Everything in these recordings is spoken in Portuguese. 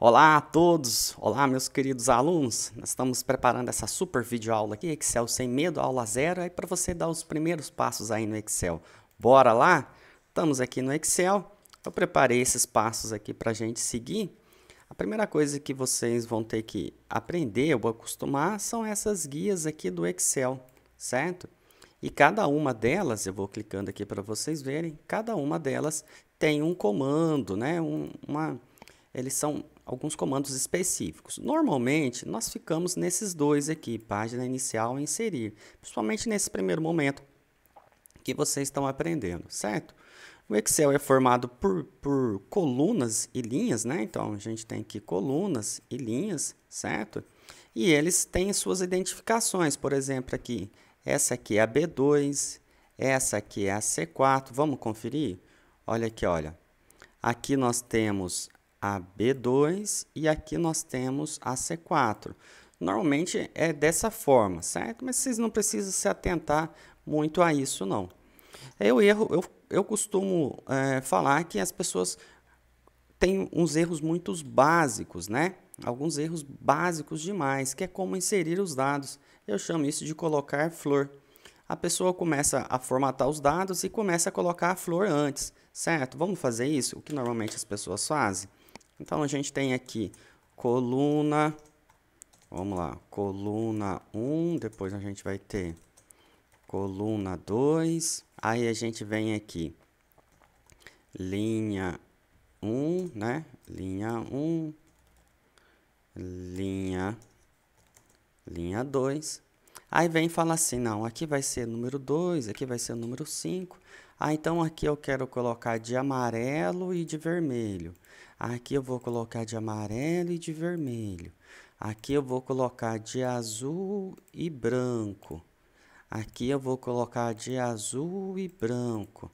Olá a todos, olá meus queridos alunos, nós estamos preparando essa super videoaula aqui, Excel sem medo, aula zero, aí para você dar os primeiros passos aí no Excel. Bora lá? Estamos aqui no Excel, eu preparei esses passos aqui para a gente seguir. A primeira coisa que vocês vão ter que aprender ou acostumar são essas guias aqui do Excel, certo? E cada uma delas, eu vou clicando aqui para vocês verem, cada uma delas tem um comando, né? Eles são alguns comandos específicos. Normalmente, nós ficamos nesses dois aqui, página inicial e inserir, principalmente nesse primeiro momento que vocês estão aprendendo, certo? O Excel é formado por colunas e linhas, né? Então, a gente tem aqui colunas e linhas, certo? E eles têm suas identificações, por exemplo, aqui, essa aqui é a B2, essa aqui é a C4, vamos conferir? Olha aqui, olha, aqui nós temos a B2 e aqui nós temos a C4. Normalmente é dessa forma, certo? Mas vocês não precisam se atentar muito a isso, não. Eu costumo falar que as pessoas têm uns erros muito básicos, né? Alguns erros básicos demais, que é como inserir os dados. Eu chamo isso de colocar flor. A pessoa começa a formatar os dados e começa a colocar a flor antes, certo? Vamos fazer isso? O que normalmente as pessoas fazem? Então, a gente tem aqui coluna, vamos lá, coluna 1, depois a gente vai ter coluna 2, aí a gente vem aqui, linha 1, né? Linha 1, linha 2. Aí vem e fala assim, não, aqui vai ser número 2, aqui vai ser o número 5. Ah, então aqui eu quero colocar de amarelo e de vermelho. Aqui eu vou colocar de amarelo e de vermelho. Aqui eu vou colocar de azul e branco. Aqui eu vou colocar de azul e branco.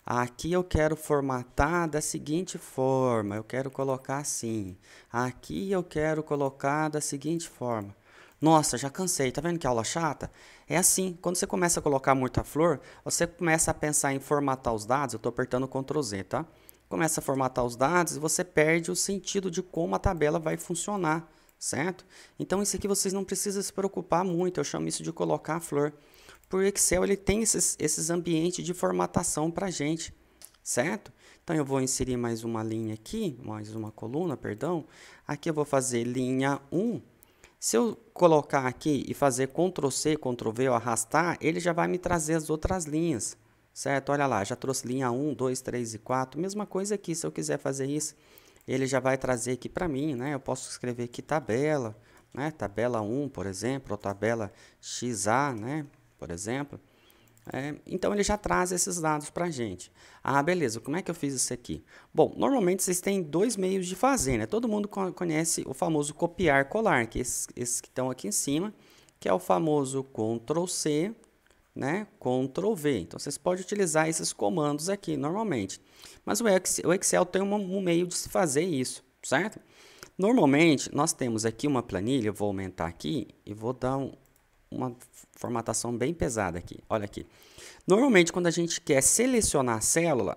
Aqui eu quero formatar da seguinte forma, eu quero colocar assim. Aqui eu quero colocar da seguinte forma. Nossa, já cansei, tá vendo que aula chata? É assim, quando você começa a colocar muita flor, você começa a pensar em formatar os dados, eu estou apertando Ctrl Z, tá? Começa a formatar os dados e você perde o sentido de como a tabela vai funcionar, certo? Então, isso aqui vocês não precisam se preocupar muito, eu chamo isso de colocar a flor. Por Excel, ele tem esses ambientes de formatação para a gente, certo? Então, eu vou inserir mais uma linha aqui, mais uma coluna, perdão. Aqui eu vou fazer linha 1. Se eu colocar aqui e fazer Ctrl C, Ctrl V ou arrastar, ele já vai me trazer as outras linhas, certo? Olha lá, já trouxe linha 1, 2, 3 e 4. Mesma coisa aqui, se eu quiser fazer isso, ele já vai trazer aqui para mim, né? Eu posso escrever aqui tabela, né? Tabela 1, por exemplo, ou tabela XA, né? Por exemplo. Então, ele já traz esses dados para a gente. Ah, beleza, como é que eu fiz isso aqui? Bom, normalmente vocês têm dois meios de fazer, né? Todo mundo conhece o famoso copiar colar, que esses que estão aqui em cima, que é o famoso Ctrl C, né? Ctrl V. Então, vocês podem utilizar esses comandos aqui, normalmente. Mas o Excel tem um meio de se fazer isso, certo? Normalmente, nós temos aqui uma planilha, eu vou aumentar aqui e vou dar uma formatação bem pesada aqui. Olha aqui. Normalmente, quando a gente quer selecionar a célula,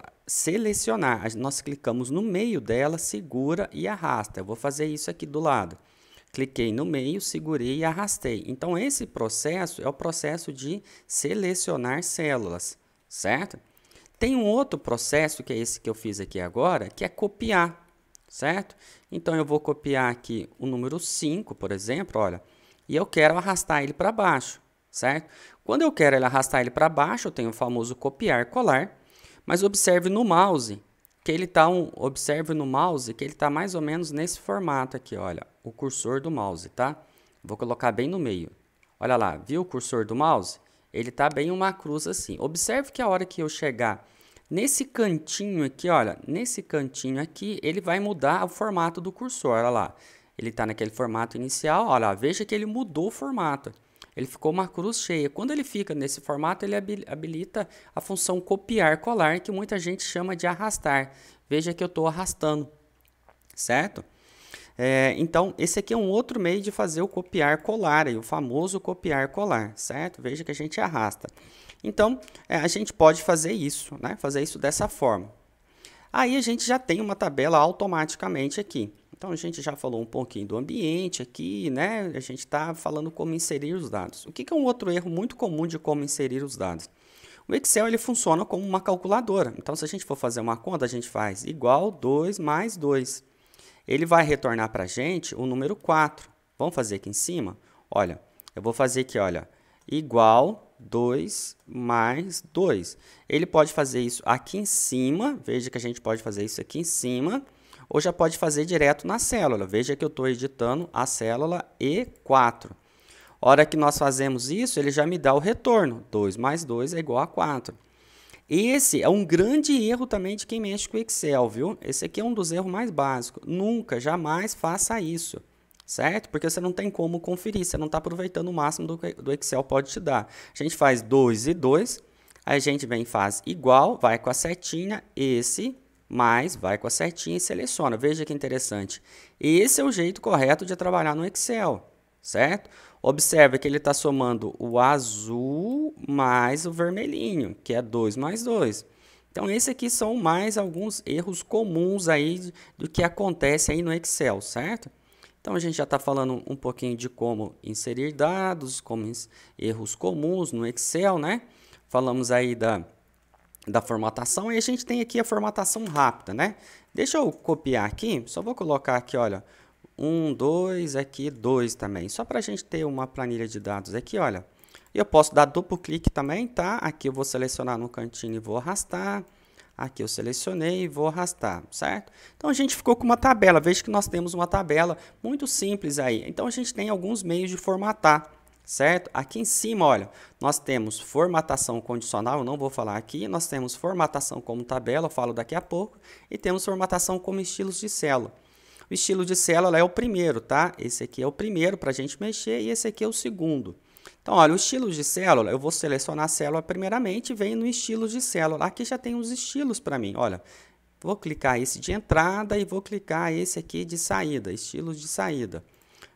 nós clicamos no meio dela, segura e arrasta. Eu vou fazer isso aqui do lado. Cliquei no meio, segurei e arrastei. Então, esse processo é o processo de selecionar células, certo? Tem um outro processo, que é esse que eu fiz aqui agora, que é copiar, certo? Então, eu vou copiar aqui o número 5, por exemplo, olha, e eu quero arrastar ele para baixo, certo? Quando eu quero arrastar ele para baixo, eu tenho o famoso copiar colar, mas observe no mouse que ele está mais ou menos nesse formato aqui, olha, o cursor do mouse, tá? Vou colocar bem no meio. Olha lá, viu o cursor do mouse? Ele está bem uma cruz assim. Observe que a hora que eu chegar nesse cantinho aqui, olha, nesse cantinho aqui, ele vai mudar o formato do cursor, olha lá. Ele está naquele formato inicial, olha, veja que ele mudou o formato. Ele ficou uma cruz cheia. Quando ele fica nesse formato, ele habilita a função copiar colar, que muita gente chama de arrastar. Veja que eu estou arrastando, certo? Então, esse aqui é um outro meio de fazer o copiar colar, o famoso copiar colar, certo? Veja que a gente arrasta. Então, a gente pode fazer isso, né? Fazer isso dessa forma. Aí a gente já tem uma tabela automaticamente aqui. Então, a gente já falou um pouquinho do ambiente aqui, né? A gente está falando como inserir os dados. O que é um outro erro muito comum de como inserir os dados? O Excel ele funciona como uma calculadora. Então, se a gente for fazer uma conta, a gente faz igual 2 mais 2. Ele vai retornar para a gente o número 4. Vamos fazer aqui em cima? Olha, eu vou fazer aqui, olha, igual 2 mais 2. Ele pode fazer isso aqui em cima, veja que a gente pode fazer isso aqui em cima, ou já pode fazer direto na célula. Veja que eu estou editando a célula E4. Hora que nós fazemos isso, ele já me dá o retorno. 2 mais 2 é igual a 4. Esse é um grande erro também de quem mexe com o Excel, viu? Esse aqui é um dos erros mais básicos. Nunca, jamais faça isso, certo? Porque você não tem como conferir, você não está aproveitando o máximo do Excel pode te dar. A gente faz 2 e 2, a gente vem e faz igual, vai com a setinha, esse, mais, vai com a setinha e seleciona. Veja que interessante. Esse é o jeito correto de trabalhar no Excel, certo? Observe que ele está somando o azul mais o vermelhinho, que é 2 mais 2. Então, esses aqui são mais alguns erros comuns aí do que acontece aí no Excel, certo? Então, a gente já está falando um pouquinho de como inserir dados, como erros comuns no Excel, né? Falamos aí da formatação e a gente tem aqui a formatação rápida, né? Deixa eu copiar aqui, só vou colocar aqui, olha, 1, 2, aqui 2 também, só para a gente ter uma planilha de dados aqui, olha. Eu posso dar duplo clique também, tá? Aqui eu vou selecionar no cantinho e vou arrastar. Aqui eu selecionei e vou arrastar, certo? Então, a gente ficou com uma tabela. Veja que nós temos uma tabela muito simples aí. Então, a gente tem alguns meios de formatar, certo? Aqui em cima, olha, nós temos formatação condicional, eu não vou falar aqui. Nós temos formatação como tabela, eu falo daqui a pouco. E temos formatação como estilos de célula. O estilo de célula é o primeiro, tá? Esse aqui é o primeiro para a gente mexer e esse aqui é o segundo. Então, olha, o estilo de célula, eu vou selecionar a célula primeiramente e venho no estilo de célula. Aqui já tem os estilos para mim, olha. Vou clicar esse de entrada e vou clicar esse aqui de saída, estilos de saída.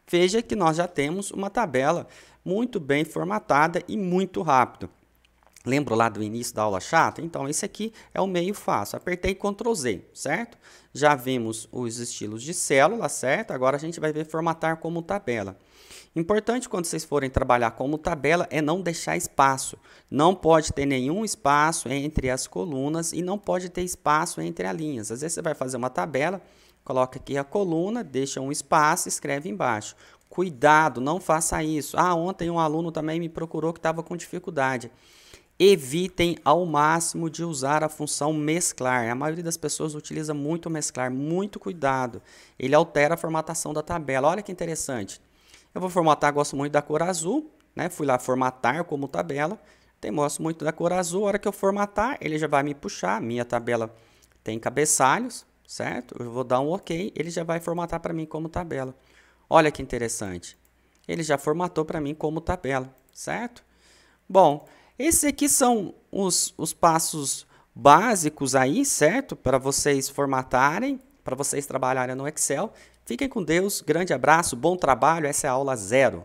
Veja que nós já temos uma tabela muito bem formatada e muito rápido. Lembra lá do início da aula chata? Então, esse aqui é o meio fácil. Apertei Ctrl Z, certo? Já vimos os estilos de célula, certo? Agora a gente vai ver formatar como tabela. Importante quando vocês forem trabalhar como tabela é não deixar espaço. Não pode ter nenhum espaço entre as colunas e não pode ter espaço entre as linhas. Às vezes você vai fazer uma tabela, coloca aqui a coluna, deixa um espaço e escreve embaixo. Cuidado, não faça isso. Ah, ontem um aluno também me procurou que estava com dificuldade. Evitem ao máximo de usar a função mesclar. A maioria das pessoas utiliza muito mesclar, muito cuidado. Ele altera a formatação da tabela. Olha que interessante. Eu vou formatar, gosto muito da cor azul, né? Fui lá formatar como tabela. Gosto muito da cor azul. A hora que eu formatar, ele já vai me puxar. Minha tabela tem cabeçalhos, certo? Eu vou dar um OK, ele já vai formatar para mim como tabela. Olha que interessante. Ele já formatou para mim como tabela, certo? Bom, esses aqui são os passos básicos aí, certo? Para vocês formatarem, para vocês trabalharem no Excel. Fiquem com Deus, grande abraço, bom trabalho, essa é a aula 0.